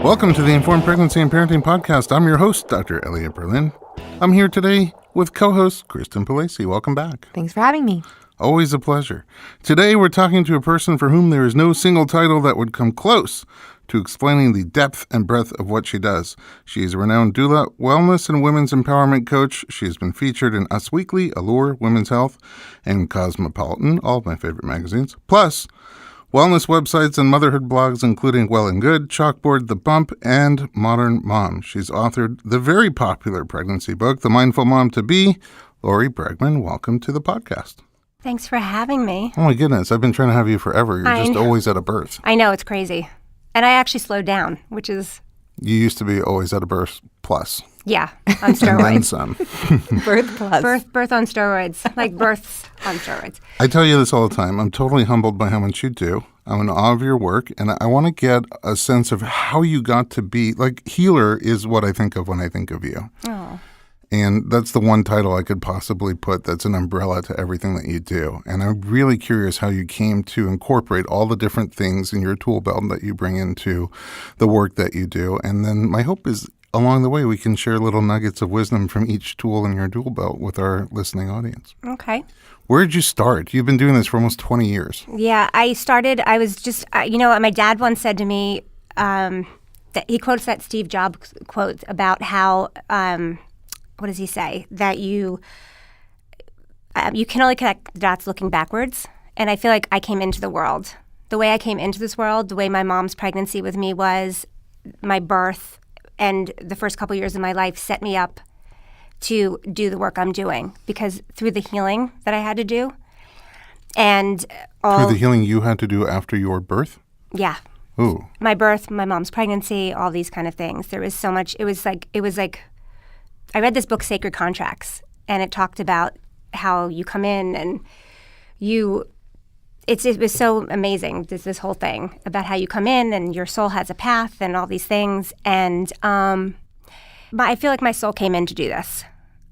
Welcome to the Informed Pregnancy and Parenting Podcast. I'm your host, Dr. Elliot Berlin. I'm here today with co-host Kristen Palasi. Welcome back. Thanks for having me. Always a pleasure. Today we're talking to a person for whom there is no single title that would come close to explaining the depth and breadth of what she does. She is a renowned doula, wellness, and women's empowerment coach. She has been featured in Us Weekly, Allure, Women's Health, and Cosmopolitan, all of my favorite magazines. Plus, wellness websites and motherhood blogs, including Well and Good, Chalkboard, The Bump, and Modern Mom. She's authored the very popular pregnancy book, The Mindful Mom to Be. Lori Bregman, welcome to the podcast. Thanks for having me. Oh my goodness, I've been trying to have you forever. You're just always at a birth. I know, it's crazy. And I actually slowed down, which is... You used to be always at a birth plus. Yeah, on steroids. And then some. Birth plus. Birth on steroids, like births on steroids. I tell you this all the time. I'm totally humbled by how much you do. I'm in awe of your work, and I want to get a sense of how you got to be, like, healer is what I think of when I think of you. Oh. And that's the one title I could possibly put that's an umbrella to everything that you do. And I'm really curious how you came to incorporate all the different things in your tool belt that you bring into the work that you do. And then my hope is along the way we can share little nuggets of wisdom from each tool in your tool belt with our listening audience. Okay. Where did you start? You've been doing this for almost 20 years. Yeah, I was just, my dad once said to me, that he quotes that Steve Jobs quote about how... what does he say? That you can only connect the dots looking backwards. And I feel like I came into the world. The way I came into this world, the way my mom's pregnancy with me was, my birth and the first couple years of my life set me up to do the work I'm doing. Because through the healing that I had to do, and all... Through the healing you had to do after your birth? Yeah. Ooh. My birth, my mom's pregnancy, all these kind of things. There was so much, it was like... I read this book, Sacred Contracts, and it talked about how you come in and it was so amazing, this whole thing about how you come in and your soul has a path and all these things. And I feel like my soul came in to do this.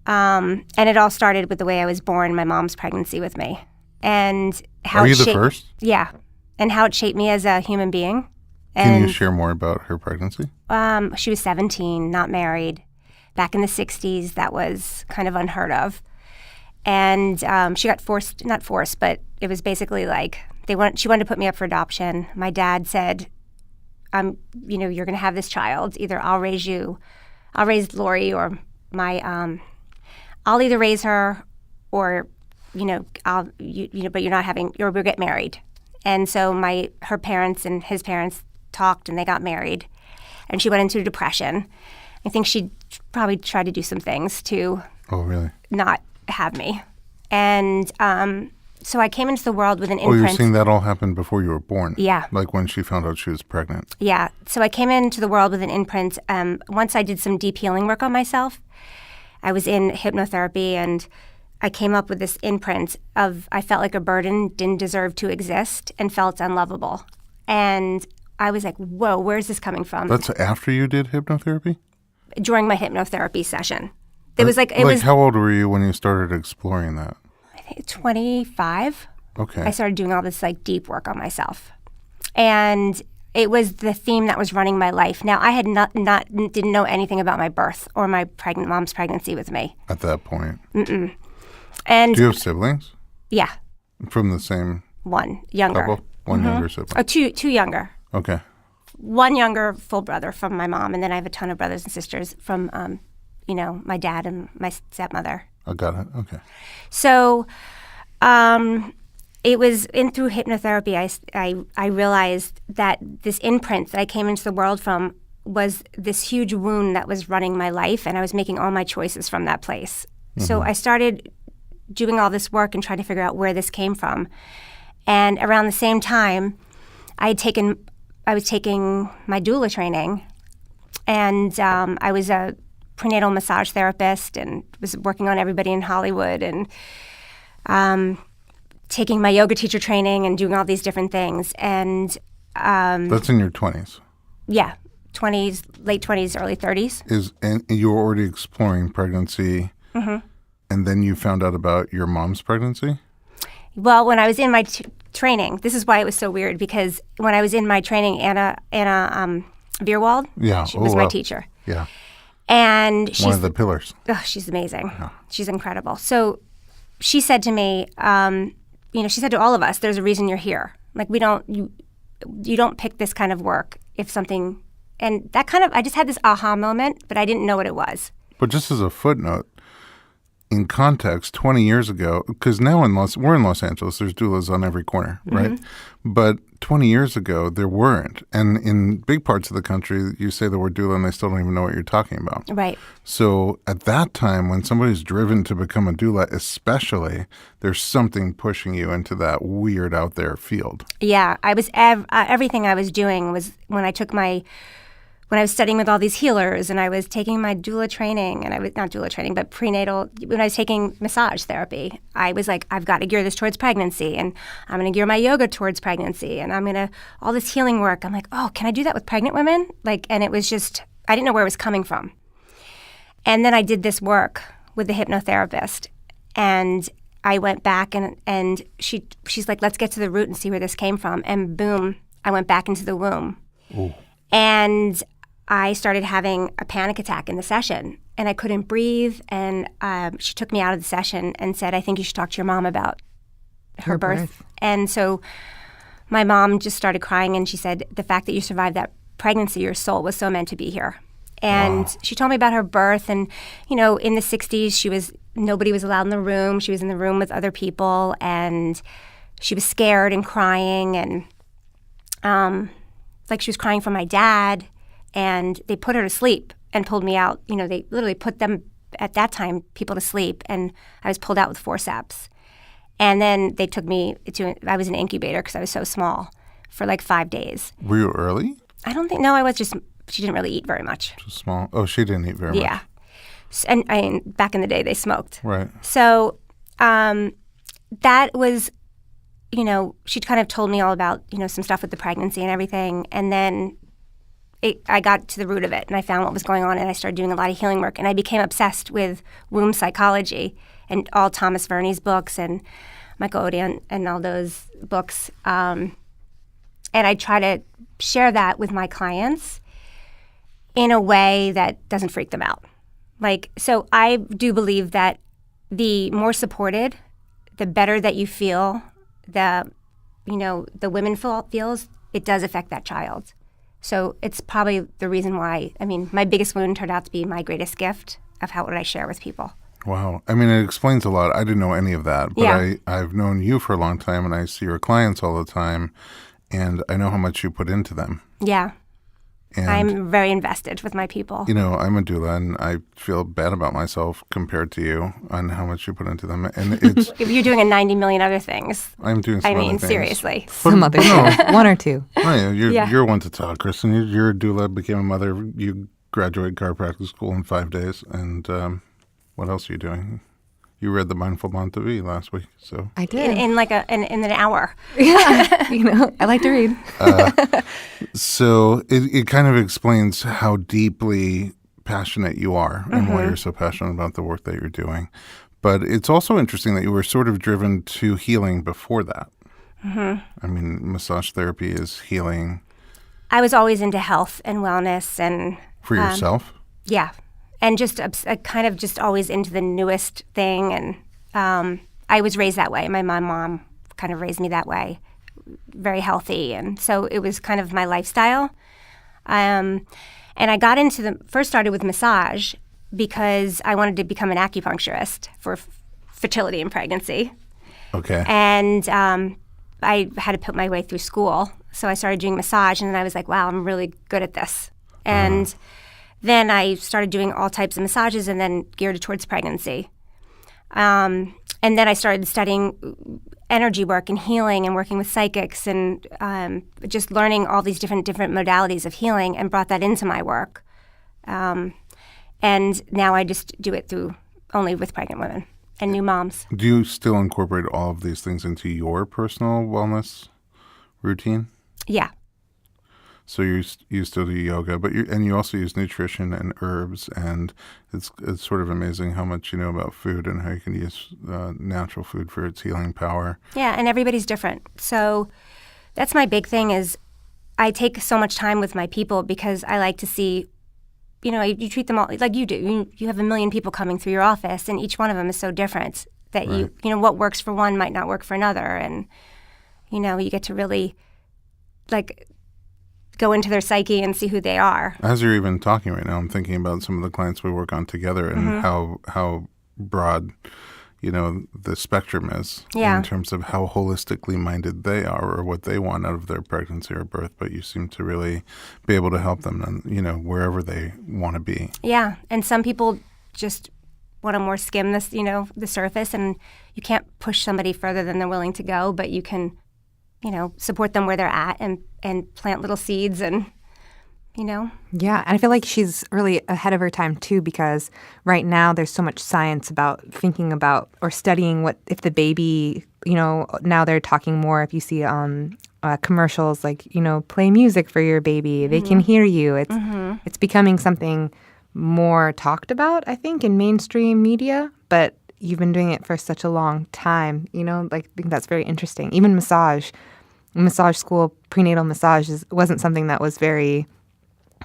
And it all started with the way I was born, my mom's pregnancy with me. And how Are you the first? Yeah. And how it shaped me as a human being. Can you share more about her pregnancy? She was 17, not married. Back in the 60s, that was kind of unheard of. And she got not forced, but it was basically like she wanted to put me up for adoption. My dad said, you're going to have this child. Either I'll raise Lori, or I'll either raise her, or, but you're not having, or we'll get married. And so her parents and his parents talked, and they got married. And she went into depression. I think she probably tried to do some things to not have me. And so I came into the world with an imprint. Oh, you're saying that all happened before you were born? Yeah. Like when she found out she was pregnant? Yeah. So I came into the world with an imprint. Once I did some deep healing work on myself, I was in hypnotherapy, and I came up with this imprint of I felt like a burden, didn't deserve to exist, and felt unlovable. And I was like, whoa, where's this coming from? That's after you did hypnotherapy? During my hypnotherapy session. How old were you when you started exploring that? I think 25. Okay. I started doing all this deep work on myself. And it was the theme that was running my life. Now, I had didn't know anything about my birth or my mom's pregnancy with me. At that point? Mm-mm. And do you have siblings? Yeah. From the same one, younger. Couple? One younger sibling? Oh, two younger. Okay. One younger full brother from my mom, and then I have a ton of brothers and sisters from, my dad and my stepmother. I got it. Okay. So, it was through hypnotherapy I realized that this imprint that I came into the world from was this huge wound that was running my life, and I was making all my choices from that place. Mm-hmm. So I started doing all this work and trying to figure out where this came from. And around the same time, I was taking my doula training, and I was a prenatal massage therapist and was working on everybody in Hollywood, and taking my yoga teacher training and doing all these different things. And that's in your 20s? Yeah, 20s, late 20s, early 30s. And you were already exploring pregnancy, mm-hmm. and then you found out about your mom's pregnancy? Well, when I was in my training, this is why it was so weird, because when I was in my training, Anna Veerwald. Yeah. She was my teacher. Yeah. And she's One of the pillars. she's amazing. She's incredible. So she said to me, she said to all of us, there's a reason you're here. Like you don't pick this kind of work if something, and that kind of, I just had this aha moment, but I didn't know what it was. But just as a footnote, in context, 20 years ago, because now we're in Los Angeles, there's doulas on every corner, right? But 20 years ago, there weren't. And in big parts of the country, you say the word doula and they still don't even know what you're talking about. Right. So at that time, when somebody's driven to become a doula, especially, there's something pushing you into that weird out there field. Yeah. I was, everything I was doing was when I was studying with all these healers and I was taking my doula training, and I was not doula training, but prenatal, when I was taking massage therapy, I was like, I've got to gear this towards pregnancy, and I'm going to gear my yoga towards pregnancy, and I'm going to, all this healing work. I'm like, oh, can I do that with pregnant women? And it was just, I didn't know where it was coming from. And then I did this work with the hypnotherapist, and I went back and she's like, let's get to the root and see where this came from. And boom, I went back into the womb. Ooh. And I started having a panic attack in the session, and I couldn't breathe. And she took me out of the session and said, I think you should talk to your mom about her birth. And so my mom just started crying, and she said, the fact that you survived that pregnancy, your soul was so meant to be here. And she told me about her birth. And, in the 60s, nobody was allowed in the room. She was in the room with other people, and she was scared and crying. And she was crying for my dad. And they put her to sleep and pulled me out. They literally put them, at that time, people to sleep. And I was pulled out with forceps. And then they took me I was in an incubator because I was so small for like 5 days. Were you early? I don't think, no, I was just, she didn't really eat very much. Just small. Oh, she didn't eat very much. Yeah. And back in the day, they smoked. Right. So that was, she kind of told me all about, some stuff with the pregnancy and everything. And then I got to the root of it, and I found what was going on, and I started doing a lot of healing work. And I became obsessed with womb psychology and all Thomas Verney's books and Michael Odian and all those books. And I try to share that with my clients in a way that doesn't freak them out. So I do believe that the more supported, the better that you feel, the women feels, it does affect that child. So it's probably the reason why, my biggest wound turned out to be my greatest gift of what I share with people. Wow. It explains a lot. I didn't know any of that, but Yeah. I've known you for a long time, and I see your clients all the time, and I know how much you put into them. Yeah. And I'm very invested with my people. I'm a doula, and I feel bad about myself compared to you on how much you put into them. And it's You're doing a 90 million other things. I'm doing some other things. Seriously. Some other one or two. Oh, yeah, Yeah. you're one to talk, Kristen. You're a doula, became a mother. You graduated chiropractic school in 5 days. And what else are you doing? You read The Mindful Montevi last week, so I did. In an hour. Yeah. I like to read. So it kind of explains how deeply passionate you are and why you're so passionate about the work that you're doing. But it's also interesting that you were sort of driven to healing before that. Massage therapy is healing. I was always into health and wellness and For yourself? yeah, and just kind of just always into the newest thing. And I was raised that way. My mom kind of raised me that way, very healthy, and so it was kind of my lifestyle. And I got first started with massage because I wanted to become an acupuncturist for fertility and pregnancy. Okay. And I had to put my way through school. So I started doing massage, and then I was like, wow, I'm really good at this. And then I started doing all types of massages and then geared towards pregnancy. And then I started studying energy work and healing and working with psychics and just learning all these different modalities of healing and brought that into my work. And now I just do it only with pregnant women and new moms. Do you still incorporate all of these things into your personal wellness routine? Yeah. So you still do yoga, but you also use nutrition and herbs, and it's sort of amazing how much you know about food and how you can use natural food for its healing power. Yeah, and everybody's different. So that's my big thing is I take so much time with my people because I like to see, you treat them all like you do. You have a million people coming through your office, and each one of them is so different that Right. what works for one might not work for another. And, you get to really, like, go into their psyche and see who they are. As you're even talking right now, I'm thinking about some of the clients we work on together and how broad, the spectrum is Yeah. in terms of how holistically minded they are or what they want out of their pregnancy or birth. But you seem to really be able to help them, wherever they want to be. Yeah, and some people just want to more skim this, the surface, and you can't push somebody further than they're willing to go, but you can, support them where they're at and plant little seeds and, Yeah, and I feel like she's really ahead of her time too, because right now there's so much science about thinking about or studying what if the baby, now they're talking more if you see commercials like, play music for your baby, they can hear you. It's becoming something more talked about, I think, in mainstream media, but you've been doing it for such a long time, I think that's very interesting. Even massage school, prenatal massages wasn't something that was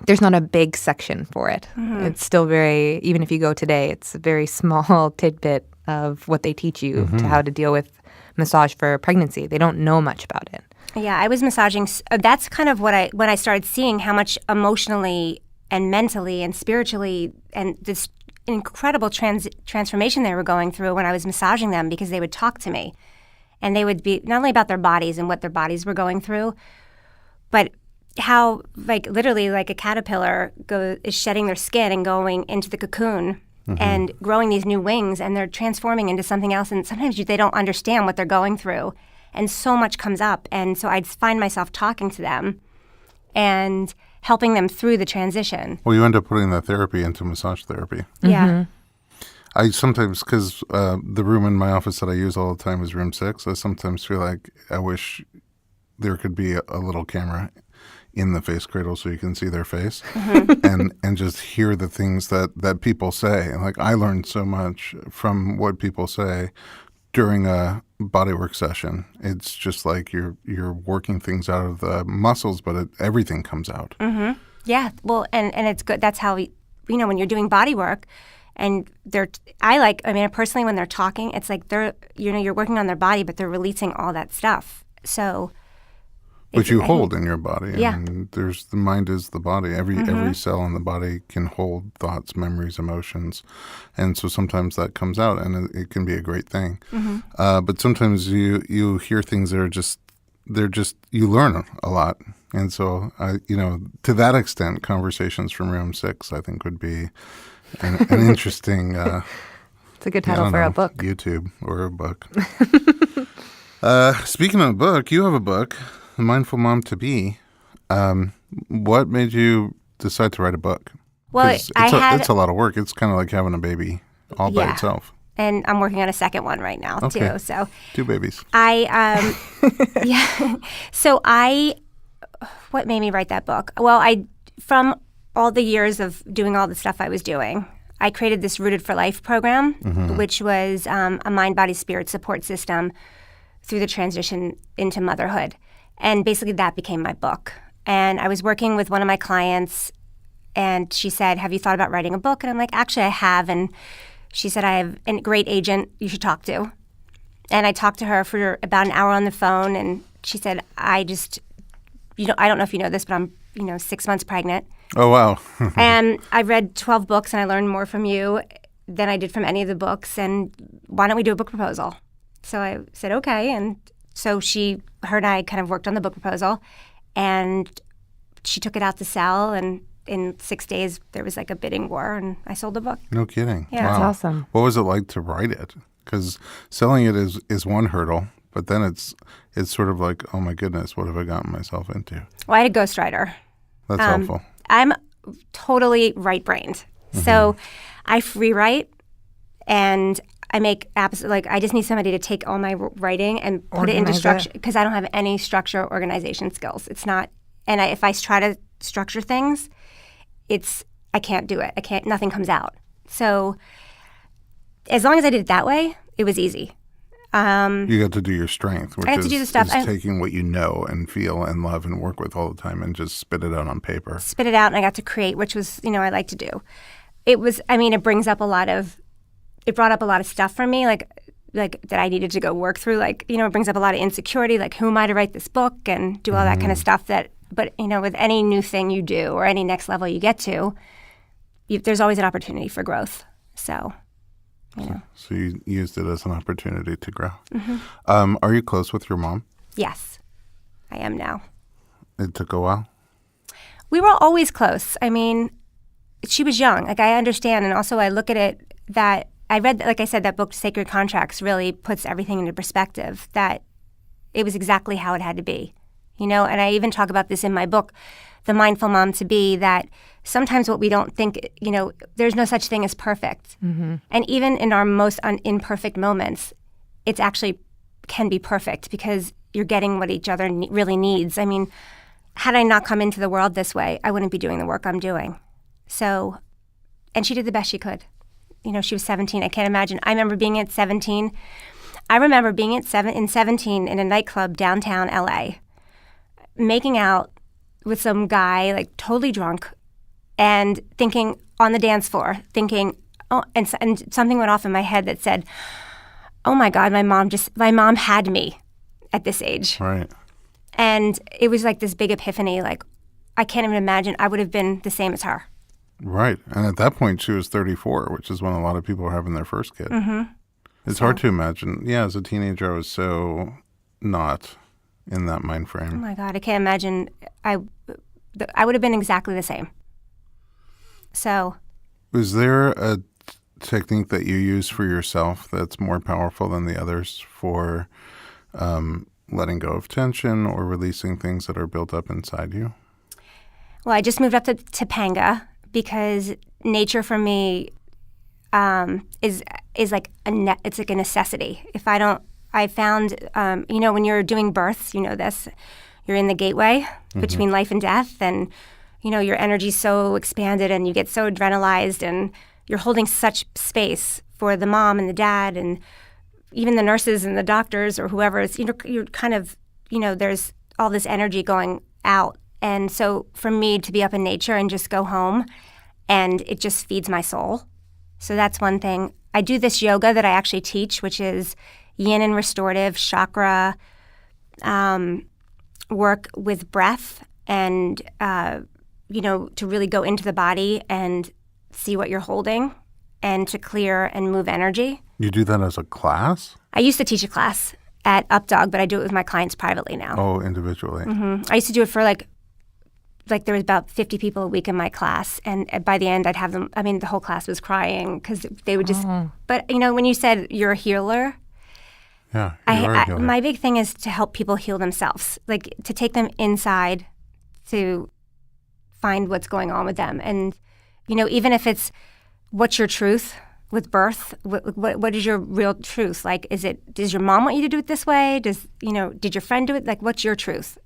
there's not a big section for it. It's still even if you go today, it's a very small tidbit of what they teach you to how to deal with massage for pregnancy. They don't know much about it. Yeah, I was massaging. That's kind of when I started seeing how much emotionally and mentally and spiritually and this incredible transformation they were going through when I was massaging them, because they would talk to me. And they would be not only about their bodies and what their bodies were going through, but how, like, literally, like a caterpillar is shedding their skin and going into the cocoon and growing these new wings, and they're transforming into something else. And sometimes they don't understand what they're going through. And so much comes up. And so I'd find myself talking to them and helping them through the transition. Well, you end up putting that therapy into massage therapy. Yeah. I sometimes, because the room in my office that I use all the time is room 6, I sometimes feel like I wish there could be a little camera in the face cradle so you can see their face and just hear the things that people say. And like, I learned so much from what people say during a bodywork session. It's just like you're working things out of the muscles, but everything comes out. Yeah. Well, and it's good. That's how when you're doing body work and personally, when they're talking, it's like you're working on their body, but they're releasing all that stuff. So Which you hold in your body. Yeah. And the mind is the body. Every cell in the body can hold thoughts, memories, emotions. And so sometimes that comes out, and it can be a great thing. But sometimes you hear things that are you learn a lot. And so, to that extent, conversations from room 6, I think, would be an interesting... It's a good title for a book. YouTube or a book. Speaking of a book, you have a book, The Mindful Mom to Be. What made you decide to write a book? Well, it's a lot of work. It's kind of like having a baby all by itself. And I'm working on a second one right now, too. So 2 babies. So what made me write that book? Well, from all the years of doing all the stuff I was doing, I created this Rooted for Life program, which was a mind, body, spirit support system through the transition into motherhood. And basically that became my book. And I was working with one of my clients, and she said, "Have you thought about writing a book?" And I'm like, "Actually, I have." And she said, "I have a great agent you should talk to." And I talked to her for about an hour on the phone, and she said, I don't know if you know this, but I'm, 6 months pregnant. Oh, wow. And I read 12 books, and I learned more from you than I did from any of the books. And why don't we do a book proposal? So I said, okay. And so her and I kind of worked on the book proposal, and she took it out to sell. And in 6 days, there was like a bidding war, and I sold the book. No kidding. Yeah. Wow. That's awesome. What was it like to write it? Because selling it is one hurdle, but then it's sort of like, oh my goodness, what have I gotten myself into? Well, I had a ghostwriter. That's helpful. I'm totally right-brained. So I free write, and I make apps. Like, I just need somebody to take all my writing and put it into Organize structure, it. because I don't have any structure or organization skills. It's not, and if I try to structure things, I can't do it. Nothing comes out. So as long as I did it that way, it was easy. You got to do your strength, which I have to do the stuff. is taking what you know and feel and love and work with all the time and just spit it out on paper. Spit it out, and I got to create, which was, I like to do. It brought up a lot of stuff for me, like that I needed to go work through. It brings up a lot of insecurity, like who am I to write this book and do all that kind of stuff but with any new thing you do or any next level you get to, there's always an opportunity for growth. So, So you used it as an opportunity to grow. Mm-hmm. Are you close with your mom? Yes, I am now. It took a while? We were always close. She was young. I understand. And also I look at it that I read, like I said, that book, Sacred Contracts, really puts everything into perspective, that it was exactly how it had to be. And I even talk about this in my book, The Mindful Mom to Be, that sometimes what we don't think, there's no such thing as perfect. Mm-hmm. And even in our most imperfect moments, it's actually can be perfect because you're getting what each other really needs. Had I not come into the world this way, I wouldn't be doing the work I'm doing. So, and she did the best she could. She was 17. I can't imagine. I remember being at 17. I remember being at 17 in a nightclub downtown LA, making out with some guy, totally drunk, and thinking on the dance floor, oh, and something went off in my head that said, oh my God, my mom had me at this age. Right. And it was this big epiphany, I can't even imagine I would have been the same as her. Right. And at that point, she was 34, which is when a lot of people are having their first kid. Mm-hmm. It's hard to imagine. Yeah, as a teenager, I was so not in that mind Oh frame. my God, I can't imagine. I would have been exactly the same. So. Was there a technique that you use for yourself that's more powerful than the others for letting go of tension or releasing things that are built up inside you? Well, I just moved up to Topanga because nature for me is it's like a necessity. If I don't, I found, when you're doing births, this, you're in the gateway between life and death, and, your energy's so expanded and you get so adrenalized and you're holding such space for the mom and the dad and even the nurses and the doctors or whoever. It's, you're kind of, there's all this energy going out. And so for me to be up in nature and just go home, and it just feeds my soul. So that's one thing. I do this yoga that I actually teach, which is yin and restorative chakra work with breath and, to really go into the body and see what you're holding and to clear and move energy. You do that as a class? I used to teach a class at Updog, but I do it with my clients privately now. Oh, individually. Mm-hmm. I used to do it for there was about 50 people a week in my class, and by the end I'd have them, the whole class was crying because they would just, but when you said you're a healer, yeah, you are a healer. My big thing is to help people heal themselves, to take them inside to find what's going on with them. And, even if it's what's your truth with birth, what is your real truth? Does your mom want you to do it this way? Did your friend do it? What's your truth?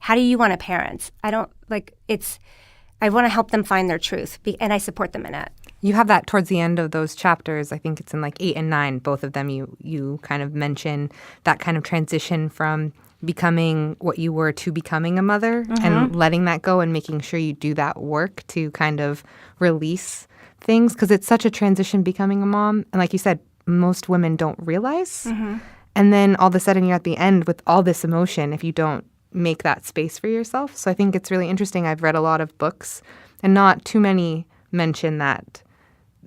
How do you want to parent? I want to help them find their truth, and I support them in it. You have that towards the end of those chapters. I think it's in 8 and 9, both of them. You kind of mention that kind of transition from becoming what you were to becoming a mother and letting that go and making sure you do that work to kind of release things, because it's such a transition becoming a mom. And like you said, most women don't realize. And then all of a sudden you're at the end with all this emotion if you don't make that space for yourself. So I think it's really interesting. I've read a lot of books, and not too many mention that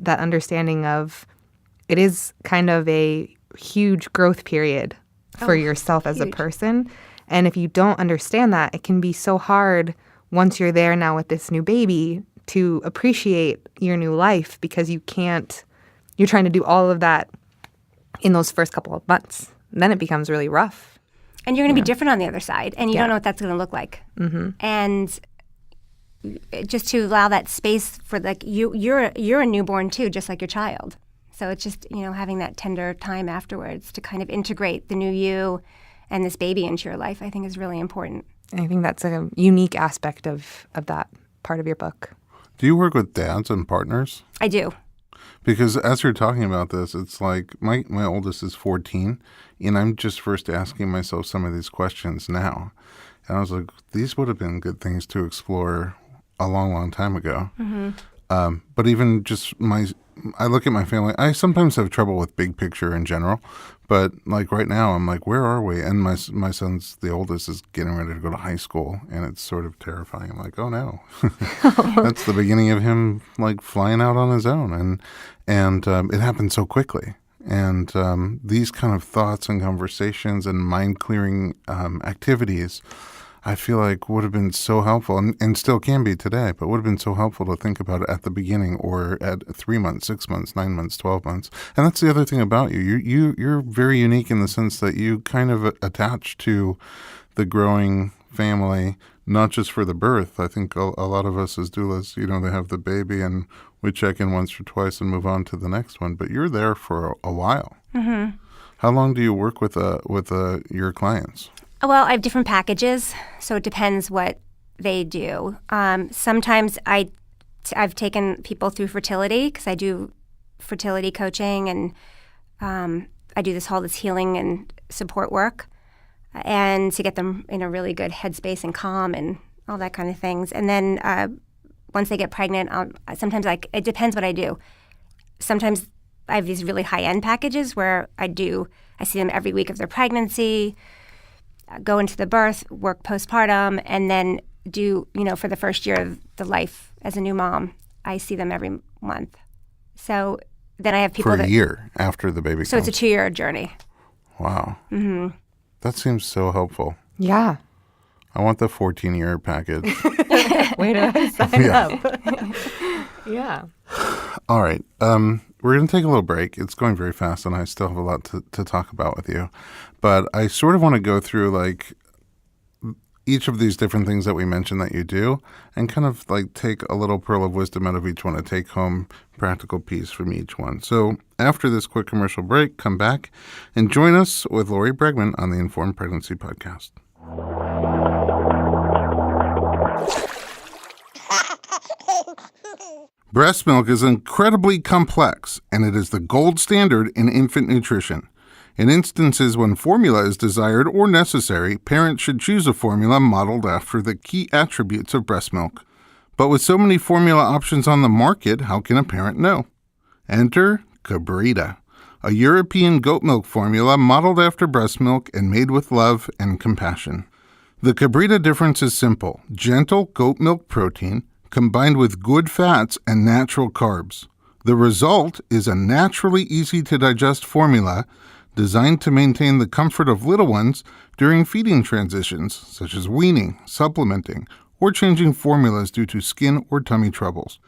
understanding of it is kind of a huge growth period for yourself as a person. And if you don't understand that, it can be so hard once you're there now with this new baby to appreciate your new life, because you're trying to do all of that in those first couple of months. And then it becomes really rough. And you're going to be different on the other side, and you don't know what that's going to look like. And just to allow that space for you're a newborn too, just like your child. So it's just having that tender time afterwards to kind of integrate the new you and this baby into your life, I think is really important. And I think that's a unique aspect of that part of your book. Do you work with dads and partners? I do. Because as you're talking about this, it's like my oldest is 14, and I'm just first asking myself some of these questions now. And I was like, these would have been good things to explore a long, long time ago. But even just I look at my family, I sometimes have trouble with big picture in general. But like right now, I'm like, where are we? And my son's, the oldest, is getting ready to go to high school. And it's sort of terrifying. I'm like, oh no. That's the beginning of him like flying out on his own. And it happened so quickly. And these kind of thoughts and conversations and mind-clearing activities, I feel like would have been so helpful, and still can be today, but would have been so helpful to think about it at the beginning or at 3 months, 6 months, 9 months, 12 months. And that's the other thing about you. You're very unique in the sense that you kind of attach to the growing family, not just for the birth. I think a lot of us as doulas, they have the baby and we check in once or twice and move on to the next one, but you're there for a while. Mm-hmm. How long do you work with your clients? Well, I have different packages, so it depends what they do. Sometimes I've taken people through fertility because I do fertility coaching, and I do this healing and support work, and to get them in a really good headspace and calm and all that kind of things. And then once they get pregnant, sometimes it depends what I do. Sometimes I have these really high-end packages where I see them every week of their pregnancy, go into the birth, work postpartum, and then do, for the first year of the life as a new mom, I see them every month. So then I have people for a year after the baby So comes. It's a 2-year journey. Wow. Mm-hmm. That seems so helpful. Yeah. I want the 14-year package. Way to sign up. Yeah. All right. We're going to take a little break. It's going very fast, and I still have a lot to talk about with you. But I sort of want to go through, like, each of these different things that we mentioned that you do and kind of, like, take a little pearl of wisdom out of each one, a take-home practical piece from each one. So after this quick commercial break, come back and join us with Lori Bregman on the Informed Pregnancy Podcast. Breast milk is incredibly complex, and it is the gold standard in infant nutrition. In instances when formula is desired or necessary, parents should choose a formula modeled after the key attributes of breast milk. But with so many formula options on the market, how can a parent know? Enter Cabrita, a European goat milk formula modeled after breast milk and made with love and compassion. The Cabrita difference is simple: gentle goat milk protein combined with good fats and natural carbs. The result is a naturally easy-to-digest formula designed to maintain the comfort of little ones during feeding transitions, such as weaning, supplementing, or changing formulas due to skin or tummy troubles.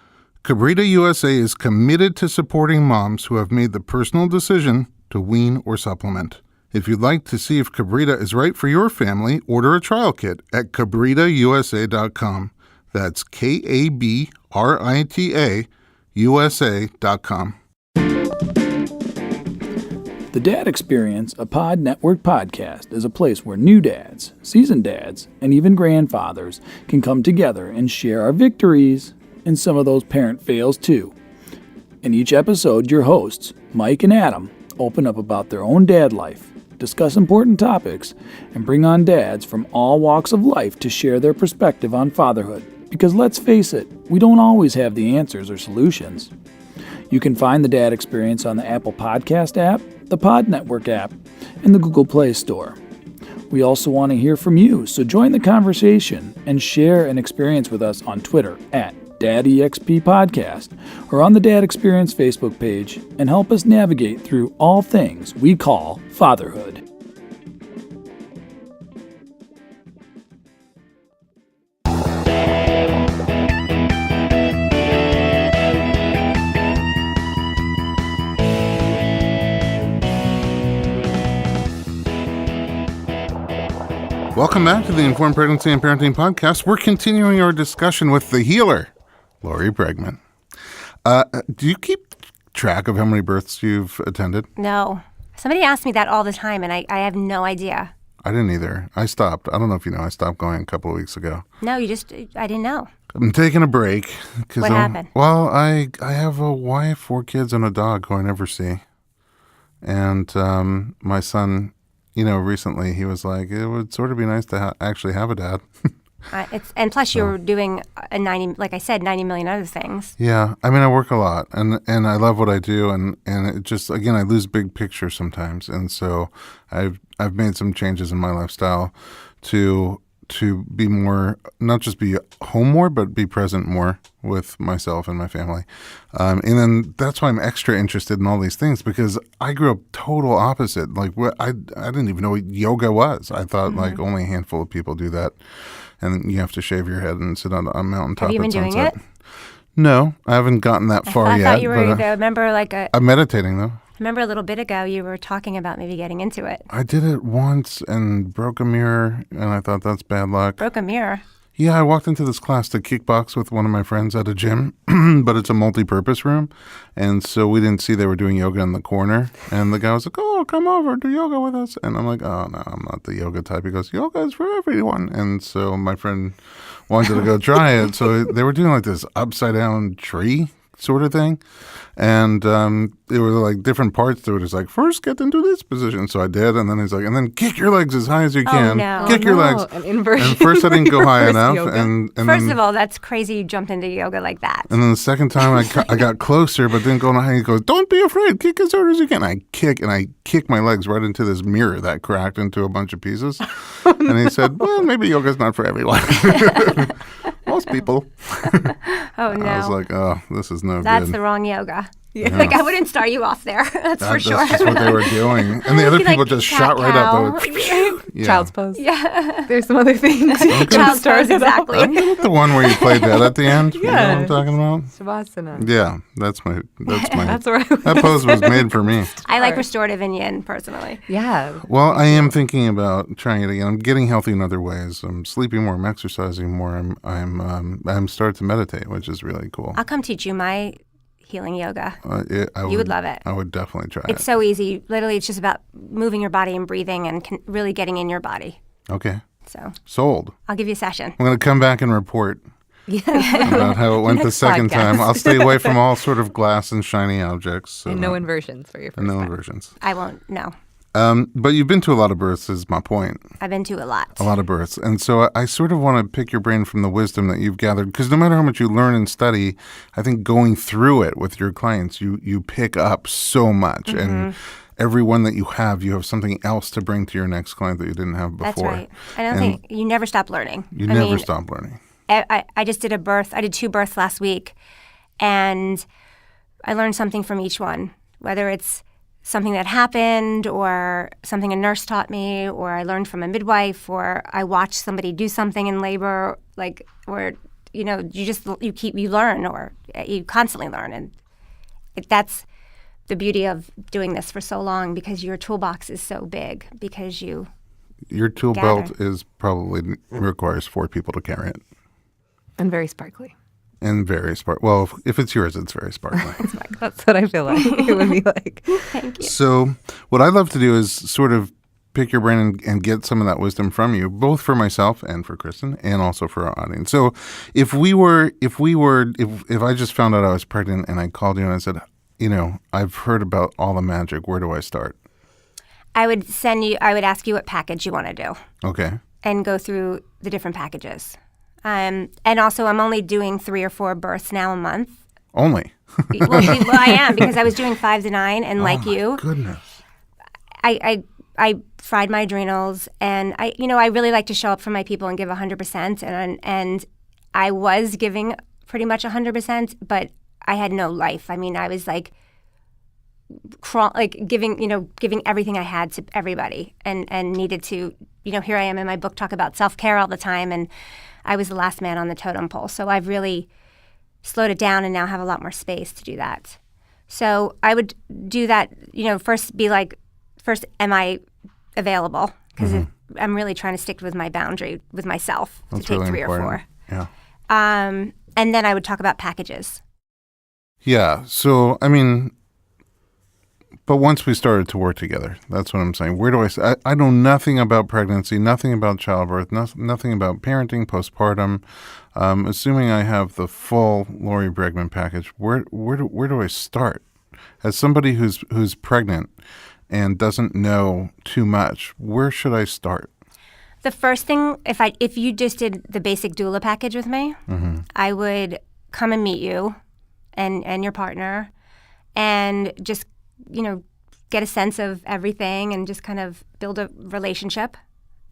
Cabrita USA is committed to supporting moms who have made the personal decision to wean or supplement. If you'd like to see if Cabrita is right for your family, order a trial kit at cabritausa.com. That's Kabrita USA.com. The Dad Experience, a Pod Network podcast, is a place where new dads, seasoned dads, and even grandfathers can come together and share our victories and some of those parent fails too. In each episode, your hosts, Mike and Adam, open up about their own dad life, discuss important topics, and bring on dads from all walks of life to share their perspective on fatherhood. Because let's face it, we don't always have the answers or solutions. You can find the Dad Experience on the Apple Podcast app, the Pod Network app, and the Google Play Store. We also want to hear from you, so join the conversation and share an experience with us on Twitter at DadEXP Podcast or on the Dad Experience Facebook page, and help us navigate through all things we call fatherhood. Welcome back to the Informed Pregnancy and Parenting Podcast. We're continuing our discussion with the healer, Lori Bregman. Do you keep track of how many births you've attended? No. Somebody asks me that all the time, and I have no idea. I didn't either. I stopped. I don't know if you know, I stopped going a couple of weeks ago. No, I didn't know. I'm taking a break. What happened? Well, I have a wife, 4 kids, and a dog who I never see. And my son, recently he was like, it would sort of be nice to actually have a dad. And plus you're doing 90 million other things. Yeah, I mean, I work a lot, and I love what I do, and it just, again, I lose big picture sometimes, and so I've made some changes in my lifestyle to be more, not just be home more, but be present more with myself and my family, and then that's why I'm extra interested in all these things, because I grew up total opposite. Like, I didn't even know what yoga was. I thought like only a handful of people do that. And you have to shave your head and sit on a mountaintop. Have you been doing it? No, I haven't gotten that far yet. I thought you were. I'm meditating though. I remember a little bit ago you were talking about maybe getting into it. I did it once and broke a mirror, and I thought that's bad luck. Broke a mirror? Yeah, I walked into this class to kickbox with one of my friends at a gym, but it's a multi-purpose room, and so we didn't see they were doing yoga in the corner, and the guy was like, oh, come over, do yoga with us, and I'm like, oh, no, I'm not the yoga type. He goes, yoga is for everyone, and so my friend wanted to go try it, so they were doing like this upside-down tree sort of thing, and there were like different parts to it. It's like, first get into this position, so I did, and then he's like, and then kick your legs as high as you can. Kick your legs. An inversion. And first I didn't go high enough, and First then, of all, that's crazy you jumped into yoga like that. and then the second time I got closer, but didn't go high. He goes, don't be afraid, kick as hard as you can. I kick my legs right into this mirror that cracked into a bunch of pieces, and he said, well, maybe yoga's not for everyone. Most people. Oh, no. I was like, oh, this is no That's good. the wrong yoga. Yeah. Like, I wouldn't start you off there. That's for sure. That's just what they were doing. And the other Be people like, just cat shot right up. cow. They were, yeah. Child's pose. Yeah. There's some other things. Child's pose, exactly. The one where you play dead at the end? You know what Yeah. I'm talking about? Shavasana. Yeah, that's my. That's where I That pose was made for me. I like restorative and yin, personally. Yeah. Well, I am thinking about trying it again. I'm getting healthy in other ways. I'm sleeping more. I'm exercising more. I'm starting to meditate, which is really cool. I'll come teach you my healing yoga. You would love it. I would definitely try It's it. so easy. Literally, it's just about moving your body and breathing and really getting in your body. Okay, So sold. I'll give you a session. I'm going to come back and report Yeah. about how it went the Next second time. podcast. I'll stay away from all sort of glass and shiny objects. So And no inversions for your first and no time. inversions. I won't, no. But you've been to a lot of births, is my point. I've been to a lot. A lot of births. And so I sort of want to pick your brain from the wisdom that you've gathered, because no matter how much you learn and study, I think going through it with your clients, you pick up so much. Mm-hmm. And every one that you have something else to bring to your next client that you didn't have before. That's right. I don't think you never stop learning. You never stop learning. I just did a birth. I did 2 births last week, and I learned something from each one, whether it's something that happened or something a nurse taught me, or I learned from a midwife, or I watched somebody do something in labor, or you learn, or you constantly learn, and that's the beauty of doing this for so long, because your toolbox is so big, because Your tool belt is probably requires 4 people to carry it. And very sparkly. And very sparkly. Well, if it's yours, it's very sparkly. That's what I feel like it would be like. Thank you. So what I'd love to do is sort of pick your brain and get some of that wisdom from you, both for myself and for Kristen, and also for our audience. So if I just found out I was pregnant and I called you and I said, I've heard about all the magic, where do I start? I would ask you what package you want to do. Okay. And go through the different packages. And also, I'm only doing 3 or 4 births now a month. Only? well, I am, because I was doing 5 to 9, and like you, Goodness. I fried my adrenals, and I really like to show up for my people and give 100%, and I was giving pretty much 100%, but I had no life. I mean, I was like giving everything I had to everybody, and needed to, here I am in my book, talk about self-care all the time, and I was the last man on the totem pole. So I've really slowed it down and now have a lot more space to do that. So I would do that, first am I available? Because I'm really trying to stick with my boundary with myself to take really 3 important. or 4. Yeah. And then I would talk about packages. Yeah. So, I mean, But once we started to work together, that's what I'm saying. Where do I know nothing about pregnancy, nothing about childbirth, nothing about parenting, postpartum. Assuming I have the full Lori Bregman package, where do I start? As somebody who's pregnant and doesn't know too much, where should I start? The first thing, if you just did the basic doula package with me, I would come and meet you and your partner and just, get a sense of everything and just kind of build a relationship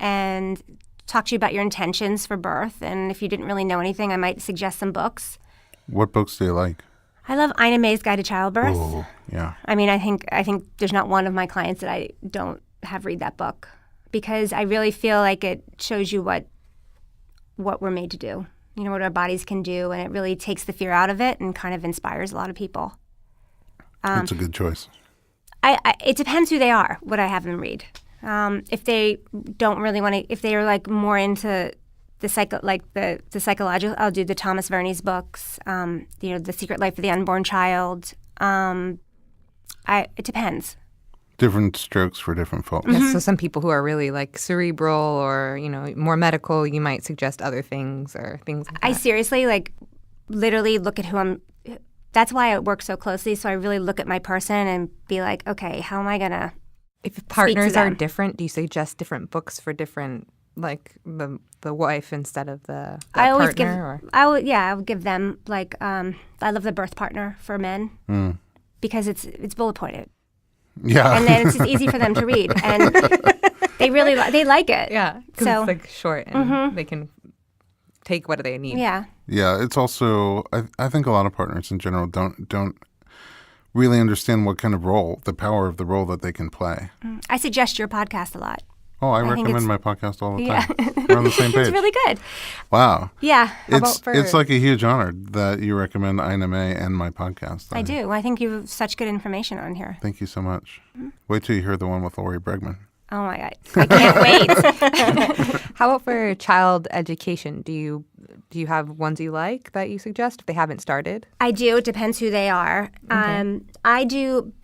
and talk to you about your intentions for birth. And if you didn't really know anything, I might suggest some books. What books do you like? I love Ina May's Guide to Childbirth. Oh, yeah. I mean, I think there's not one of my clients that I don't have read that book because I really feel like it shows you what we're made to do, what our bodies can do, and it really takes the fear out of it and kind of inspires a lot of people. That's a good choice. It depends who they are, what I have them read. If they don't really want to, if they are like more into the psychological, I'll do the Thomas Verney's books, The Secret Life of the Unborn Child. It depends. Different strokes for different folks. Yeah, so some people who are really like cerebral or, more medical, you might suggest other things or things like that. I seriously, literally look at who I'm. That's why I work so closely. So I really look at my person and be like, okay, how am I going to If partners are different, do you suggest different books for different, like the wife instead of the I always partner? I would give them I love the birth partner for men because it's bullet pointed. Yeah. And then it's just easy for them to read. And they really they like it. Yeah, because it's short and they can take what they need. Yeah. Yeah, it's also I think a lot of partners in general don't really understand what kind of role, the power of the role that they can play. I suggest your podcast a lot. Oh, I recommend my podcast all the time. We're on the same page. It's really good. Wow. Yeah. It's like a huge honor that you recommend Ina May and my podcast. I do. I think you have such good information on here. Thank you so much. Wait till you hear the one with Lori Bregman. Oh my God. I can't wait. How about for child education? Do you have ones you like that you suggest if they haven't started? I do. It depends who they are. Okay. I do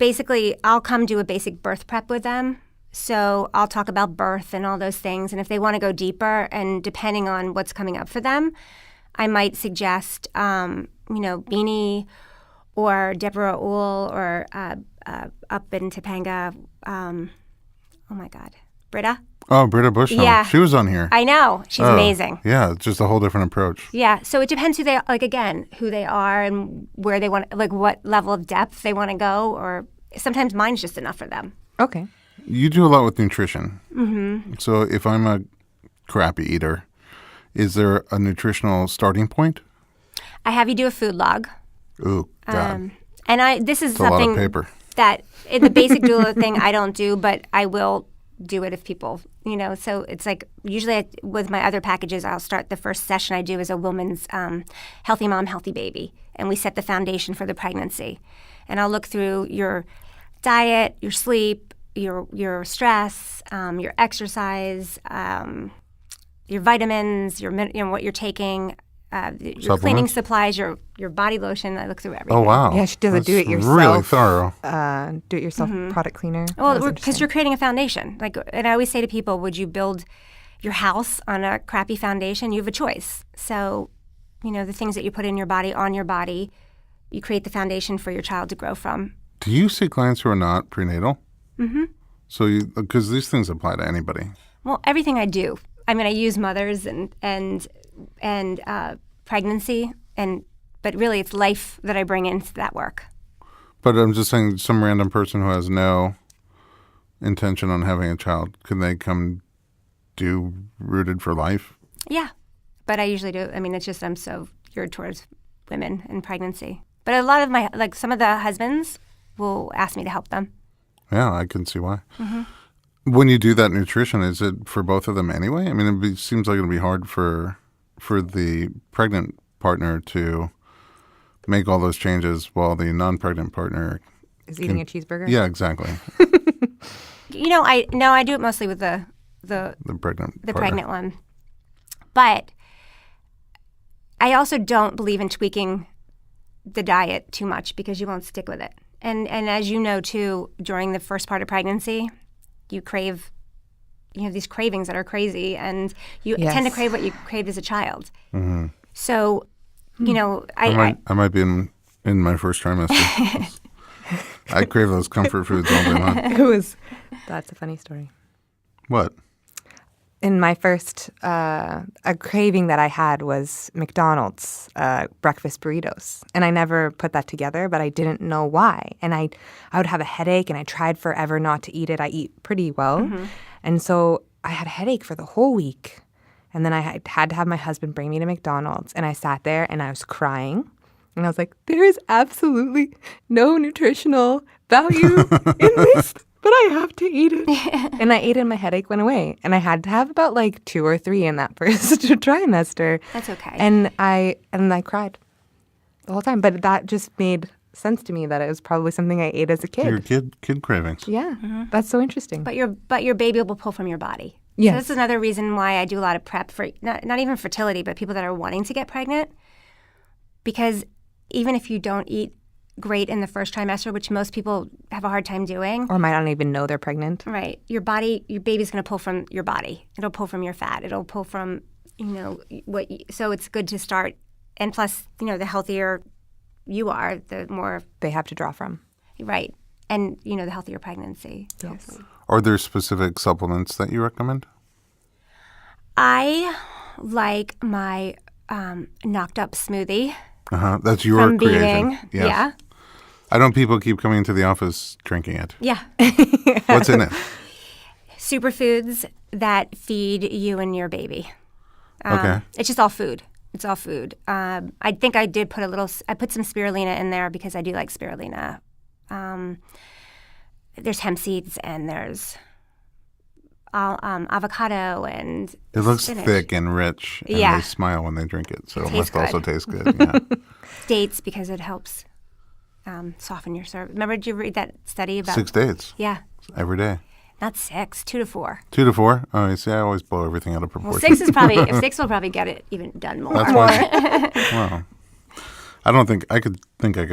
I'll come do a basic birth prep with them. So I'll talk about birth and all those things. And if they want to go deeper, and depending on what's coming up for them, I might suggest, Beanie or Deborah Uhl or up in Topanga, oh my God, Britta. Oh, Britta Bushnell. Yeah. She was on here. I know. She's amazing. Yeah, it's just a whole different approach. Yeah. So it depends who they are and where they want, what level of depth they want to go, or sometimes mine's just enough for them. Okay. You do a lot with nutrition. Mm-hmm. So if I'm a crappy eater, is there a nutritional starting point? I have you do a food log. Ooh, God. And this is It's a lot of something paper. that in the basic doula thing I don't do, but I will do it if people, so it's like usually with my other packages, I'll start the first session I do is a woman's healthy mom, healthy baby. And we set the foundation for the pregnancy. And I'll look through your diet, your sleep, your stress, your exercise, your vitamins, what you're taking, your cleaning supplies, your body lotion. I look through everything. Oh, wow. Yeah, she does That's a do-it-yourself. Really thorough. Do-it-yourself product cleaner. Well, because you're creating a foundation. And I always say to people, would you build your house on a crappy foundation? You have a choice. So, the things that you put in your body, on your body, you create the foundation for your child to grow from. Do you see clients who are not prenatal? Mm-hmm. So because these things apply to anybody. Well, everything I do. I mean, I use mothers and pregnancy, but really it's life that I bring into that work. But I'm just saying, some random person who has no intention on having a child, can they come do Rooted for Life? Yeah, but I usually do. I mean, it's just I'm so geared towards women and pregnancy. But a lot of some of the husbands will ask me to help them. Yeah, I can see why. Mm-hmm. When you do that nutrition, is it for both of them anyway? I mean, it seems like it'll be hard for the pregnant partner to make all those changes while the non-pregnant partner is eating a cheeseburger. Yeah, exactly. I do it mostly with the pregnant one, but I also don't believe in tweaking the diet too much because you won't stick with it. And as you know, too, during the first part of pregnancy, you have these cravings that are crazy, and you tend to crave what you craved as a child. Mm-hmm. So, I might be in my first trimester. I crave those comfort foods all day long. That's a funny story. What? In my first, a craving that I had was McDonald's breakfast burritos. And I never put that together, but I didn't know why. And I would have a headache, and I tried forever not to eat it. I eat pretty well. Mm-hmm. And so I had a headache for the whole week. And then I had to have my husband bring me to McDonald's. And I sat there, and I was crying. And I was like, there is absolutely no nutritional value in this. But I have to eat it. And I ate it and my headache went away. And I had to have about like 2 or 3 in that first trimester. That's okay. And I cried the whole time. But that just made sense to me that it was probably something I ate as a kid. Your kid cravings. Yeah. Mm-hmm. That's so interesting. But your baby will pull from your body. Yes. So that's another reason why I do a lot of prep for not even fertility, but people that are wanting to get pregnant. Because even if you don't eat great in the first trimester, which most people have a hard time doing. Or might not even know they're pregnant. Right. Your baby's going to pull from your body. It'll pull from your fat. It'll pull from, so it's good to start. And plus, the healthier you are, the more they have to draw from. Right. And, the healthier pregnancy. Yes. Hopefully. Are there specific supplements that you recommend? I like my knocked up smoothie. That's your from creation. Being. Yes. Yeah. I know people keep coming into the office drinking it. Yeah. What's in it? Superfoods that feed you and your baby. Okay. It's just all food. It's all food. I think I did put I put some spirulina in there because I do like spirulina. There's hemp seeds and there's avocado and it looks spinach. thick and rich, and they smile when they drink it, so it must also taste good. Yeah. Dates, because it helps soften your cervix. Remember, did you read that study about 6 dates? Yeah. Every day. Not 6, 2 to 4. 2 to 4? Oh, you see, I always blow everything out of proportion. Well, 6 is probably, if 6 will probably get it even done more. That's why. Well, I don't think I could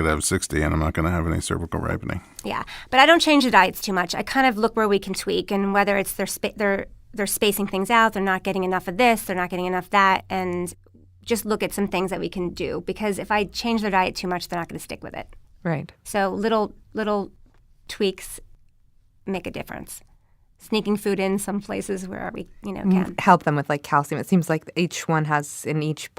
have 60, and I'm not going to have any cervical ripening. Yeah, but I don't change the diets too much. I kind of look where we can tweak, and whether it's they're spacing things out, they're not getting enough of this, they're not getting enough of that, and just look at some things that we can do. Because if I change their diet too much, they're not going to stick with it. Right. So little tweaks make a difference. Sneaking food in some places where we, can. Help them with like calcium. It seems like each one has in each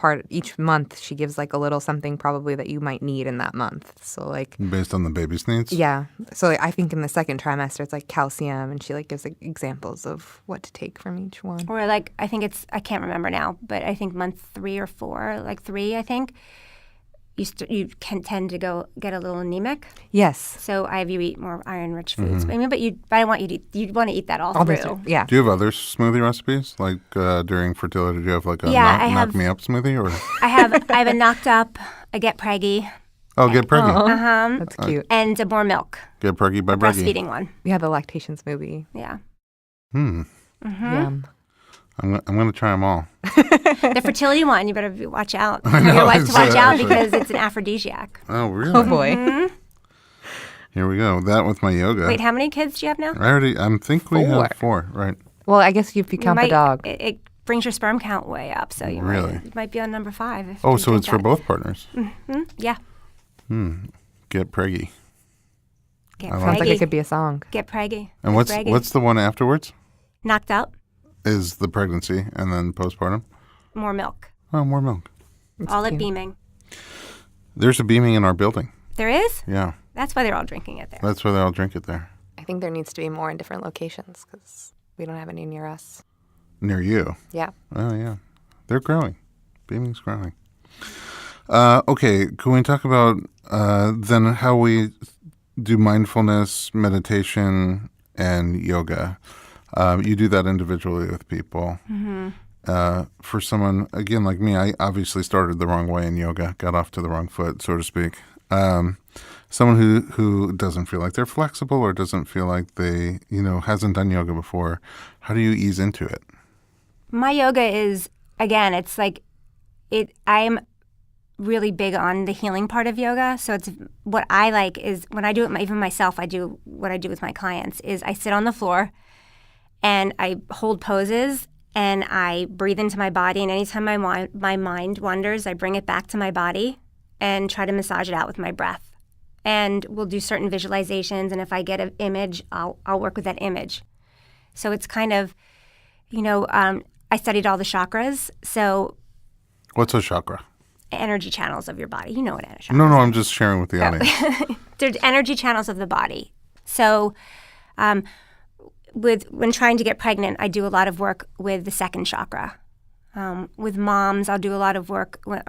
month she gives like a little something probably that you might need in that month. So like based on the baby's needs. Yeah. So like, I think in the second trimester it's like calcium, and she like gives like, examples of what to take from each one. Or like I can't remember now, but I think month 3 or 4, like 3, I think. You can tend to get a little anemic. Yes. So I have you eat more iron-rich foods. Mm-hmm. But I want you want to eat that all through. Yeah. Do you have other smoothie recipes? Like during fertility, do you have like a knock me up smoothie? Or I have a knocked up, a get preggy. Oh, get preggy. Uh-huh. That's cute. And a more milk. Get preggy by Breggy. Breastfeeding one. We have the lactation smoothie. Yeah. Mm-hmm. Yum. I'm going to try them all. The fertility one, you better watch out. Tell your wife to watch out because it's an aphrodisiac. Oh, really? Oh, boy. Mm-hmm. Here we go. That with my yoga. Wait, how many kids do you have now? I think we have 4, right? Well, I guess if you count the dog. It brings your sperm count way up, so you might be on number 5. Oh, so it's for both partners? Mm-hmm. Yeah. Get preggy. Get Sounds preggy. like it could be a song. Get preggy. And what's the one afterwards? Knocked up. Is the pregnancy and then postpartum? More milk. Oh, more milk. All at beaming. There's a beaming in our building. There is? Yeah. That's why they're all drinking it there. That's why they all drink it there. I think there needs to be more in different locations because we don't have any near us. Near you? Yeah. Oh, yeah. They're growing. Beaming's growing. Okay, can we talk about then how we do mindfulness, meditation, and yoga? You do that individually with people. Mm-hmm. For someone, again, like me, I obviously started the wrong way in yoga, got off to the wrong foot, so to speak. Someone who doesn't feel like they're flexible or doesn't feel like they, hasn't done yoga before, how do you ease into it? My yoga is, again, it's like, really big on the healing part of yoga. So it's what I like is when I do it, even myself, I do what I do with my clients is I sit on the floor and I hold poses and I breathe into my body. And anytime my mind wanders, I bring it back to my body and try to massage it out with my breath. And we'll do certain visualizations. And if I get an image, I'll work with that image. So it's kind of, I studied all the chakras. So What's a chakra? energy channels of your body. You know what energy No, I'm just sharing with the audience. They're energy channels of the body. So when trying to get pregnant, I do a lot of work with the second chakra. With moms, I'll do a lot of work with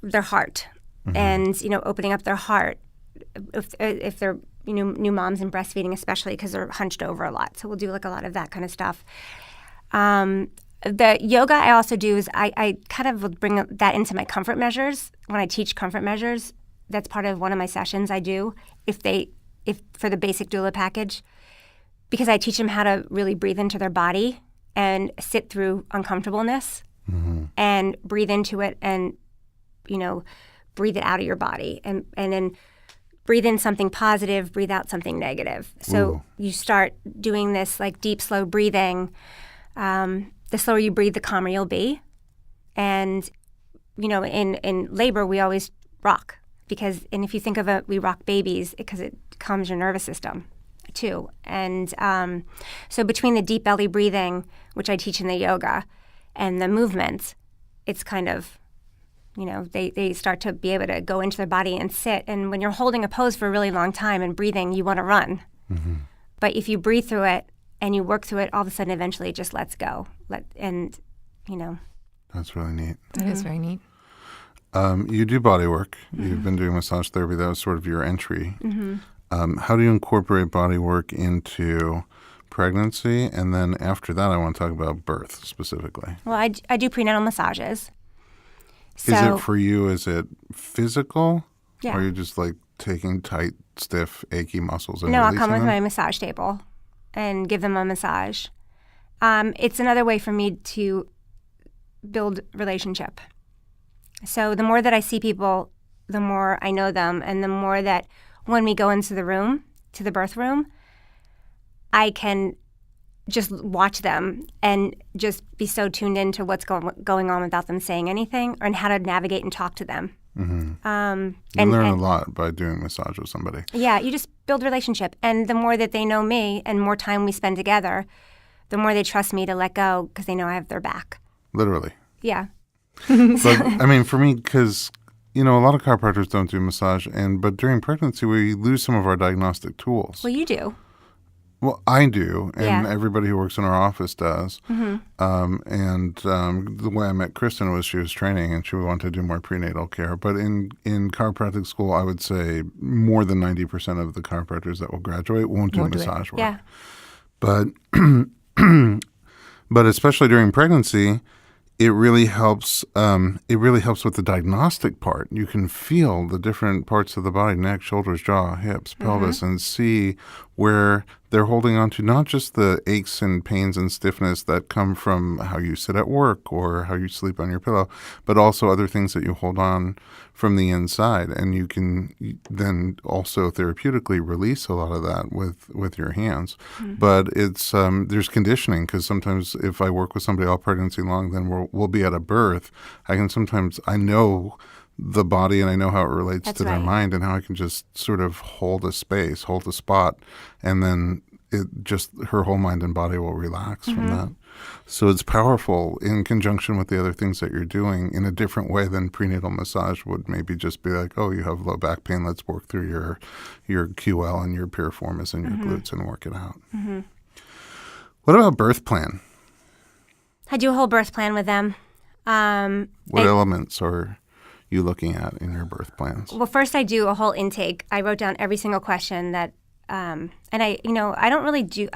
their heart and, opening up their heart if they're, new moms and breastfeeding, especially because they're hunched over a lot. So we'll do like a lot of that kind of stuff. The yoga I also do is I kind of will bring that into my comfort measures. When I teach comfort measures, that's part of one of my sessions I do if for the basic doula package, because I teach them how to really breathe into their body and sit through uncomfortableness and breathe into it and, breathe it out of your body and then breathe in something positive, breathe out something negative. So you start doing this like deep, slow breathing. The slower you breathe, the calmer you'll be. And, in labor, we always rock and if you think of it, we rock babies because it calms your nervous system too. And so between the deep belly breathing, which I teach in the yoga, and the movements, it's kind of, they start to be able to go into their body and sit. And when you're holding a pose for a really long time and breathing, you want to run. But if you breathe through it, and you work through it, all of a sudden, eventually, it just lets go. That's really neat. That is very neat. You do body work. You've been doing massage therapy. That was sort of your entry. How do you incorporate body work into pregnancy? And then after that, I want to talk about birth specifically. Well, I do prenatal massages. So, is it for you, is it physical? Yeah. Or are you just like taking tight, stiff, achy muscles and No, I'll releasing come with them? my massage table and give them a massage. It's another way for me to build relationship. So the more that I see people, the more I know them, and the more that when we go into the room, to the birth room, I can just watch them and just be so tuned into what's going on without them saying anything, and how to navigate and talk to them. You learn a lot by doing massage with somebody. Yeah, you just build relationship. And the more that they know me and more time we spend together, the more they trust me to let go because they know I have their back. Literally. Yeah. But I mean, for me, because, a lot of chiropractors don't do massage, but during pregnancy, we lose some of our diagnostic tools. Well, you do. Well, I do, and Yeah. everybody who works in our office does. The way I met Kristen was she was training, and she wanted to do more prenatal care. But in chiropractic school, I would say more than 90% of the chiropractors that will graduate won't do massage work. Yeah. But but especially during pregnancy, it really helps. It really helps with the diagnostic part. You can feel the different parts of the body: neck, shoulders, jaw, hips, pelvis, and see where they're holding on to not just the aches and pains and stiffness that come from how you sit at work or how you sleep on your pillow, but also other things that you hold on from the inside. And you can then also therapeutically release a lot of that with your hands. But it's there's conditioning, because sometimes if I work with somebody all pregnancy long, then we'll be at a birth. I know the body and I know how it relates That's to their right. mind, and how I can just sort of hold a space, hold a spot, and then her whole mind and body will relax from that. So it's powerful in conjunction with the other things that you're doing in a different way than prenatal massage would maybe just be like, oh, you have low back pain, let's work through your QL and your piriformis and your glutes and work it out. What about birth plan? I do a whole birth plan with them. What elements are you looking at in your birth plans? Well, first I do a whole intake. I wrote down every single question that, and I don't really do.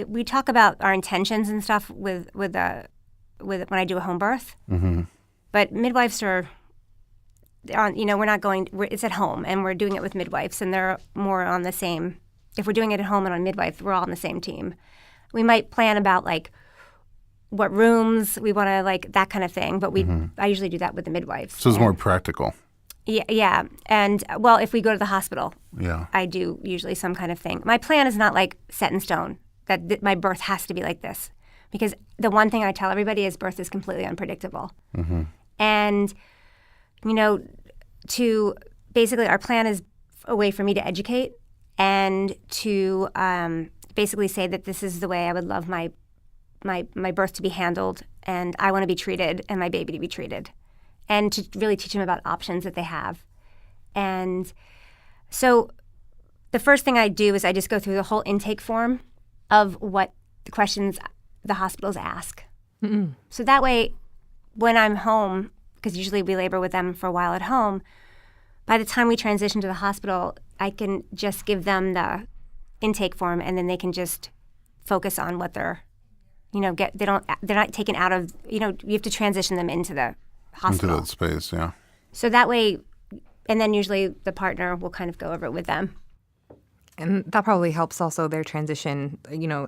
We talk about our intentions and stuff with when I do a home birth. But midwives are on. We're not going. It's at home, and we're doing it with midwives, and they're more on the same. If we're doing it at home and on midwife, we're all on the same team. We might plan about like what rooms we want to, like, that kind of thing. But I usually do that with the midwives. So it's more practical. Yeah. And, well, if we go to the hospital, Yeah. I do usually some kind of thing. My plan is not, like, set in stone, that my birth has to be like this. Because the one thing I tell everybody is birth is completely unpredictable. And, to basically our plan is a way for me to educate and to basically say that this is the way I would love my birth to be handled, and I want to be treated and my baby to be treated, and to really teach them about options that they have. And so the first thing I do is I just go through the whole intake form of what the questions the hospitals ask. So that way, when I'm home, because usually we labor with them for a while at home, by the time we transition to the hospital, I can just give them the intake form, and then they can just focus on what they're, they're not taken out of, you have to transition them into the hospital. Into that space, yeah. So that way, and then usually the partner will kind of go over it with them. And that probably helps also their transition,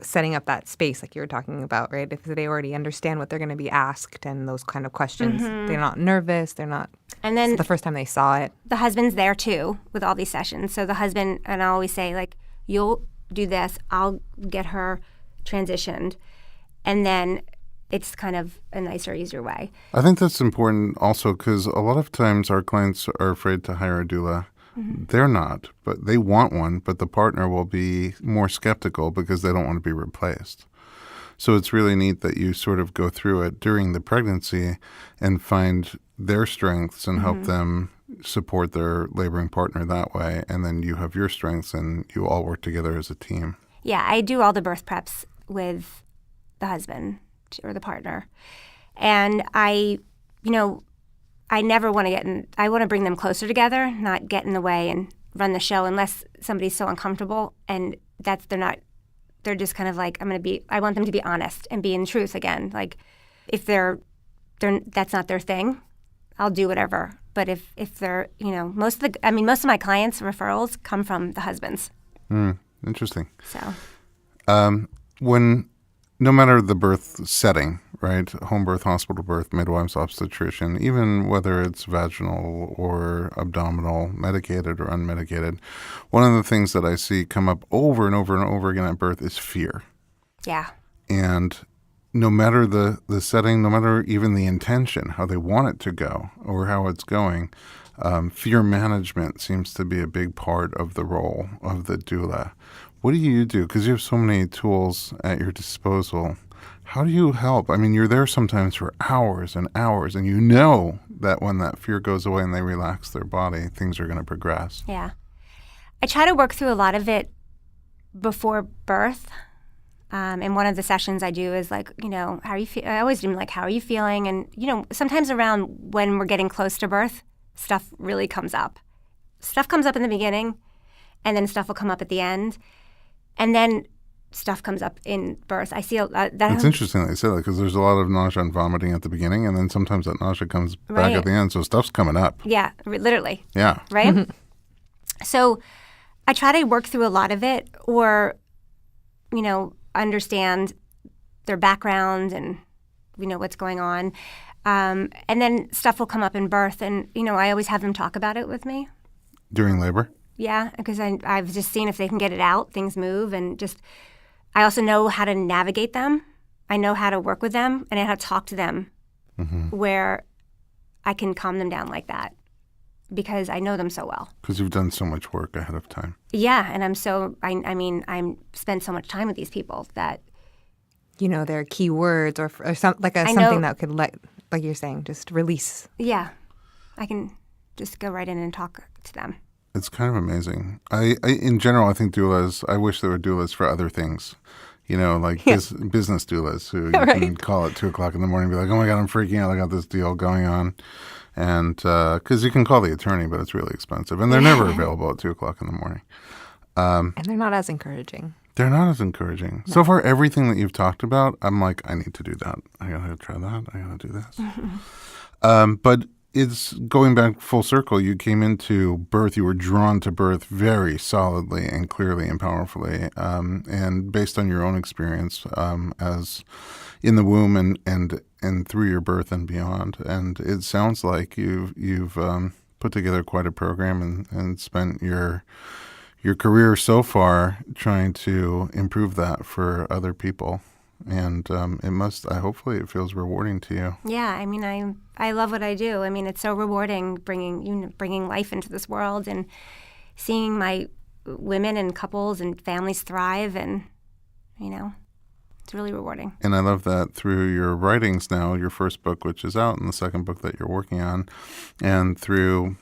setting up that space like you were talking about, right? If they already understand what they're going to be asked and those kind of questions, they're not nervous, they're not. And then the first time they saw it. The husband's there too with all these sessions. So the husband, and I always say, like, you'll do this, I'll get her transitioned, and then it's kind of a nicer, easier way. I think that's important also because a lot of times our clients are afraid to hire a doula. They're not, but they want one, but the partner will be more skeptical because they don't want to be replaced. So it's really neat that you sort of go through it during the pregnancy and find their strengths and help them support their laboring partner that way. And then you have your strengths and you all work together as a team. Yeah, I do all the birth preps with the husband or the partner. And I never want to I want to bring them closer together, not get in the way and run the show unless somebody's so uncomfortable. And they're just kind of like, I want them to be honest and be in truth again. Like, if that's not their thing, I'll do whatever. But if they're, most of my clients' referrals come from the husbands. Interesting. So. No matter the birth setting, right? Home birth, hospital birth, midwives, obstetrician, even whether it's vaginal or abdominal, medicated or unmedicated, one of the things that I see come up over and over and over again at birth is fear. Yeah. And no matter the setting, no matter even the intention, how they want it to go or how it's going, fear management seems to be a big part of the role of the doula. What do you do? Because you have so many tools at your disposal. How do you help? I mean, you're there sometimes for hours and hours, and you know that when that fear goes away and they relax their body, things are going to progress. Yeah. I try to work through a lot of it before birth. And one of the sessions I do is like, how are you I always do like, how are you feeling? And, sometimes around when we're getting close to birth, stuff really comes up. Stuff comes up in the beginning, and then stuff will come up at the end. And then stuff comes up in birth. I see that. It's interesting that you say that because there's a lot of nausea and vomiting at the beginning, and then sometimes that nausea comes back at the end. So stuff's coming up. Yeah, literally. Yeah. Right? So I try to work through a lot of it or, understand their background and, what's going on. And then stuff will come up in birth. And, I always have them talk about it with me. During labor? Yeah, because I've just seen if they can get it out, things move. And I also know how to navigate them. I know how to work with them and I know how to talk to them where I can calm them down like that because I know them so well. Because you've done so much work ahead of time. Yeah, and I'm spent so much time with these people that... their key words or something that could like you're saying, just release. Yeah, I can just go right in and talk to them. It's kind of amazing. In general, I think doulas, I wish there were doulas for other things. Business doulas who you can call at 2 o'clock in the morning and be like, oh my God, I'm freaking out. I got this deal going on. And because you can call the attorney, but it's really expensive. And they're never available at 2 o'clock in the morning. And they're not as encouraging. They're not as encouraging. No. So far, everything that you've talked about, I'm like, I need to do that. I got to try that. I got to do this. But it's going back full circle. You came into birth, you were drawn to birth very solidly and clearly and powerfully, and based on your own experience as in the womb and through your birth and beyond. And it sounds like you've put together quite a program and spent your career so far trying to improve that for other people. And hopefully it feels rewarding to you. Yeah, I mean, I love what I do. I mean, it's so rewarding bringing life into this world and seeing my women and couples and families thrive, and it's really rewarding. And I love that through your writings now, your first book, which is out, and the second book that you're working on, and through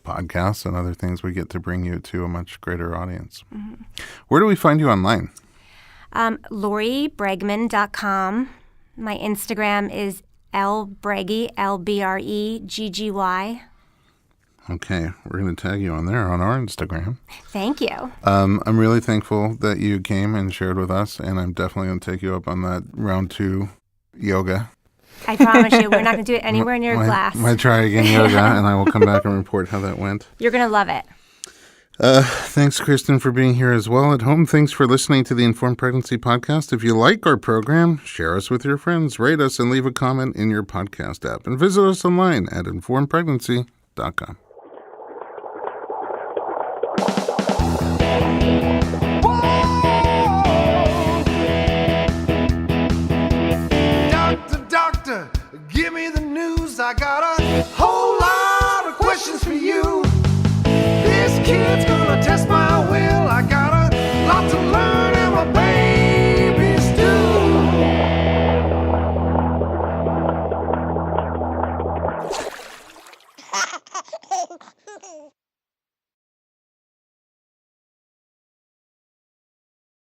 podcasts and other things, we get to bring you to a much greater audience. Mm-hmm. Where do we find you online? LoriBregman.com. My Instagram is lbreggy, LBREGGY. Okay, we're going to tag you on there on our Instagram. Thank you. I'm really thankful that you came and shared with us, and I'm definitely going to take you up on that round 2 yoga. I promise you, we're not going to do it anywhere near glass. My try again yoga, and I will come back and report how that went. You're going to love it. Thanks, Kristen, for being here as well at home. Thanks for listening to the Informed Pregnancy Podcast. If you like our program, share us with your friends, rate us, and leave a comment in your podcast app. And visit us online at informedpregnancy.com. Doctor, give me the news. I got